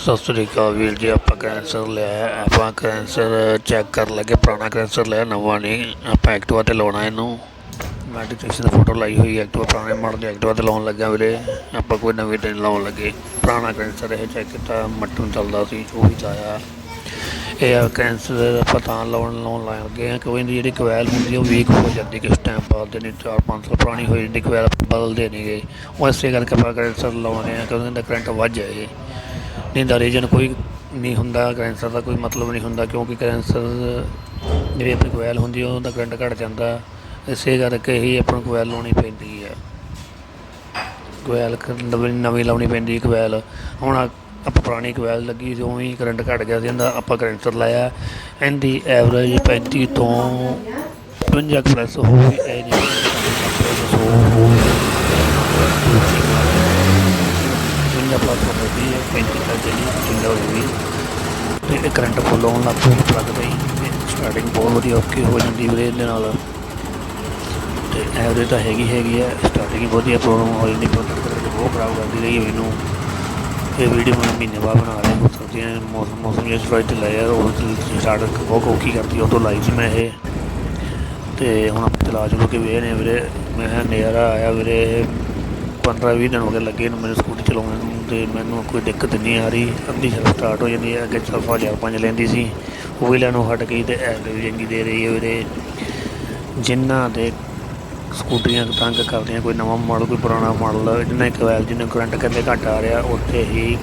ਸਤਿ ਸ਼੍ਰੀ ਅਕਾਲ ਵੀਰ ਜੀ। ਆਪਾਂ ਕੈਂਸਰ ਲਿਆ, ਆਪਾਂ ਕੈਂਸਰ ਚੈੱਕ ਕਰਨ ਲੱਗੇ। ਪੁਰਾਣਾ ਕੈਂਸਰ ਲਿਆ, ਨਵਾਂ ਨਹੀਂ। ਆਪਾਂ ਐਕਟਵਾ 'ਤੇ ਲਾਉਣਾ ਇਹਨੂੰ। ਮੈਡੀਟੇਸ਼ਨ ਫੋਟੋ ਲਾਈ ਹੋਈ ਐਕਟਵਾ, ਪੁਰਾਣੇ ਮਾਡਲ ਦੀ ਐਕਟਵਾ 'ਤੇ ਲਾਉਣ ਲੱਗਿਆ ਵੀਰੇ। ਆਪਾਂ ਕੋਈ ਨਵੀਂ ਤੇ ਲਾਉਣ ਲੱਗੇ। ਪੁਰਾਣਾ ਕੈਂਸਰ ਇਹ ਚੈੱਕ ਕੀਤਾ, ਮੱਟਨ ਚੱਲਦਾ ਸੀ ਉਹ ਵੀ ਲਾਇਆ। ਇਹ ਕੈਂਸਰ ਆਪਾਂ ਤਾਂ ਲਾਉਣ ਲੱਗ ਲੱਗੇ ਹਾਂ ਕਿਉਂਕਿ ਇਹਦੀ ਜਿਹੜੀ ਕੋਇਲ ਹੁੰਦੀ ਉਹ ਵੀਕ ਹੋ ਜਾਂਦੀ ਕਿਸ ਟਾਈਮ ਬਾਅਦ ਦੇ। ਨਹੀਂ 4-5 ਸਾਲ ਪੁਰਾਣੀ ਹੋ ਜਾਂਦੀ ਕੋਇਲ, ਬਦਲਦੇ ਨਹੀਂ ਗਏ। ਉਹ ਇਸੇ ਕਰਕੇ ਆਪਾਂ ਕੈਂਸਰ ਲਾਉਂਦੇ ਹਾਂ ਕਿਉਂਕਿ ਇਹਦਾ ਕਰੰਟ ਵੱਧ ਜਾਏ। ਨਹੀਂ ਦਾ ਰੀਜਨ ਕੋਈ ਨਹੀਂ ਹੁੰਦਾ, ਕੈਂਸਰ ਦਾ ਕੋਈ ਮਤਲਬ ਨਹੀਂ ਹੁੰਦਾ ਕਿਉਂਕਿ ਕੈਂਸਰ ਜਿਹੜੀ ਆਪਣੀ ਕੋਇਲ ਹੁੰਦੀ ਉਹਦਾ ਕਰੰਟ ਘੱਟ ਜਾਂਦਾ। ਇਸੇ ਕਰਕੇ ਹੀ ਆਪਾਂ ਨੂੰ ਕੋਇਲ ਲਾਉਣੀ ਪੈਂਦੀ ਹੈ। ਕੋਇਲ ਨਵੀਂ ਲਾਉਣੀ ਪੈਂਦੀ ਕੋਇਲ। ਹੁਣ ਆਪਾਂ ਪੁਰਾਣੀ ਕੋਇਲ ਲੱਗੀ ਸੀ, ਉਵੇਂ ਹੀ ਕਰੰਟ ਘੱਟ ਗਿਆ ਸੀ ਇਹਦਾ। ਆਪਾਂ ਕੈਂਸਰ ਲਾਇਆ, ਇਹਦੀ ਐਵਰੇਜ 35 ਤੋਂ 55 ਪਲੱਸ ਹੋਵੇ। ਪਲੱਸ ਹੋਵੇਗੀ 35 ਤੱਕ ਜਿਹੜੀ ਜਿੰਦਾ ਹੋਵੇਗੀ ਅਤੇ ਇਹ ਕਰੰਟ ਫੁੱਲ ਆਉਣ ਲੱਗ ਪਈ ਪਲੱਗ ਦਾ ਹੀ। ਸਟਾਰਟਿੰਗ ਬਹੁਤ ਵਧੀਆ ਔਖੀ ਹੋ ਜਾਂਦੀ ਵੀਰੇ ਇਹਦੇ ਨਾਲ। ਅਤੇ ਐਵਰੇਜ ਤਾਂ ਹੈਗੀ ਹੈ, ਸਟਾਰਟਿੰਗ ਵਧੀਆ ਪ੍ਰੋਬਲਮ ਹੋ ਜਾਂਦੀ। ਬਹੁਤ ਖਰਾਬ ਕਰਦੀ ਰਹੀ ਮੈਨੂੰ। ਇਹ ਵੀਡੀਓ ਮੈਂ ਮਹੀਨੇ ਬਾਅਦ ਬਣਾ ਰਿਹਾ ਹੋ ਸਕਦੀਆਂ। ਮੌਸਮ ਜਿਸ ਵਾਰ 'ਤੇ ਲਾਇਆ ਉਹ ਸਟਾਰਟ ਬਹੁਤ ਔਖੀ ਕਰਦੀ, ਉਹ ਤੋਂ ਲਾਈ ਸੀ ਮੈਂ ਇਹ। ਅਤੇ ਹੁਣ ਆਪਾਂ ਚਲਾ ਚਲੋ ਕੇ ਵੇਖਦੇ ਵੀਰੇ। ਮੈਂ ਕਿਹਾ ਨਜ਼ਾਰਾ ਆਇਆ ਵੀਰੇ। 15-20 ਦਿਨ ਹੋ ਗਏ ਲੱਗੇ ਨੂੰ ਮੈਨੂੰ ਸਕੂਟੀ ਚਲਾਉਣ ਨੂੰ, ਅਤੇ ਮੈਨੂੰ ਕੋਈ ਦਿੱਕਤ ਨਹੀਂ ਆ ਰਹੀ। ਅੱਧੀ ਸੜਕ ਸਟਾਰਟ ਹੋ ਜਾਂਦੀ ਹੈ। ਅੱਗੇ ਸਫਾ 4-5 ਲੈਂਦੀ ਸੀ, ਉਹ ਵੀ ਲੈਣੋਂ ਹਟ ਗਈ। ਅਤੇ ਐਵਰੇਜ ਵੀ ਚੰਗੀ ਦੇ ਰਹੀ ਹੈ ਵੀਰੇ। ਜਿਨ੍ਹਾਂ ਦੇ ਸਕੂਟਰੀਆਂ ਤੰਗ ਕਰਦੀਆਂ, ਕੋਈ ਨਵਾਂ ਮਾਡਲ ਕੋਈ ਪੁਰਾਣਾ ਮਾਡਲ, ਜਿੰਨਾ ਕੋਇਲ ਜਿਹਨੂੰ ਕਰੰਟ ਕਹਿੰਦੇ ਘੱਟ ਆ ਰਿਹਾ, ਉੱਥੇ ਹੀ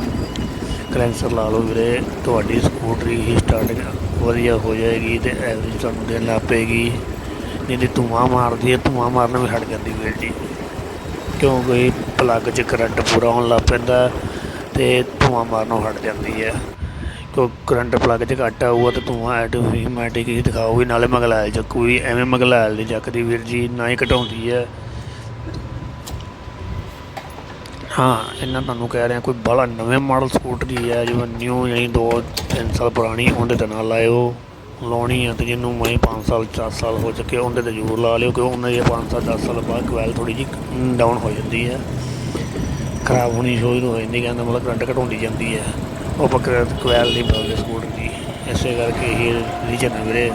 ਕੈਂਸਰ ਲਾ ਲਓ ਵੀਰੇ। ਤੁਹਾਡੀ ਸਕੂਟਰੀ ਹੀ ਸਟਾਰਟਿੰਗ ਵਧੀਆ ਹੋ ਜਾਏਗੀ ਅਤੇ ਐਵਰੇਜ ਤੁਹਾਨੂੰ ਦੇਣ ਲੱਗ ਪਏਗੀ। ਜਿਹਦੀ ਧੂੰਆਂ ਮਾਰਦੀ ਹੈ, ਧੂੰਆਂ ਮਾਰਨਾ ਵੀ ਹਟ ਜਾਂਦੀ ਵੀਰ ਜੀ ਕਿਉਂਕਿ ਪਲੱਗ 'ਚ ਕਰੰਟ ਪੂਰਾ ਆਉਣ ਲੱਗ ਪੈਂਦਾ ਅਤੇ ਧੂੰਆਂ ਮਾਰਨੋਂ ਹਟ ਜਾਂਦੀ ਹੈ। ਕਿਉਂਕਿ ਕਰੰਟ ਪਲੱਗ 'ਚ ਘੱਟ ਆਊਗਾ ਅਤੇ ਧੂੰਆਂ ਆਟੋਮੈਟਿਕ ਹੀ ਦਿਖਾਊਗੀ। ਨਾਲੇ ਮਗਲੈਲ ਚੱਕੂਗੀ, ਐਵੇਂ ਮਗਲੈਲ ਨਹੀਂ ਚੱਕਦੀ ਵੀਰ ਜੀ, ਨਾ ਹੀ ਘਟਾਉਂਦੀ ਹੈ। ਹਾਂ ਇਹਨਾਂ ਤੁਹਾਨੂੰ ਕਹਿ ਰਿਹਾ, ਕੋਈ ਬਾਹਲਾ ਨਵੇਂ ਮਾਡਲ ਸਕੂਟਰੀ ਹੈ ਜਿਵੇਂ ਨਿਊ ਯਾਨੀ 2-3 ਸਾਲ ਪੁਰਾਣੀ, ਉਹਦੇ ਤਾਂ ਨਾ ਲਾਇਓ। ਲਾਉਣੀ ਆ ਅਤੇ ਜਿਹਨੂੰ ਮੈਂ 5 ਸਾਲ 10 ਸਾਲ ਹੋ ਚੁੱਕੇ ਉਹਦੇ 'ਤੇ ਜ਼ਰੂਰ ਲਾ ਲਿਓ ਕਿਉਂਕਿ ਉਹਨਾਂ ਦੀ 5-10 ਸਾਲ ਬਾਅਦ ਕੋਇਲ ਥੋੜ੍ਹੀ ਜਿਹੀ ਡਾਊਨ ਹੋ ਜਾਂਦੀ ਹੈ, ਖਰਾਬ ਹੋਣੀ ਸ਼ੁਰੂ ਹੋ ਜਾਂਦੀ। ਕਹਿੰਦਾ ਮਤਲਬ ਕਰੰਟ ਘਟਾਉਂਦੀ ਜਾਂਦੀ ਹੈ। ਉਹ ਆਪਾਂ ਕੋਇਲ ਨਹੀਂ ਬਦਲਦੇ ਸਕੂਟਰ ਦੀ, ਇਸੇ ਕਰਕੇ ਇਹ ਰੀਜਨ ਹੈ ਵੀਰੇ।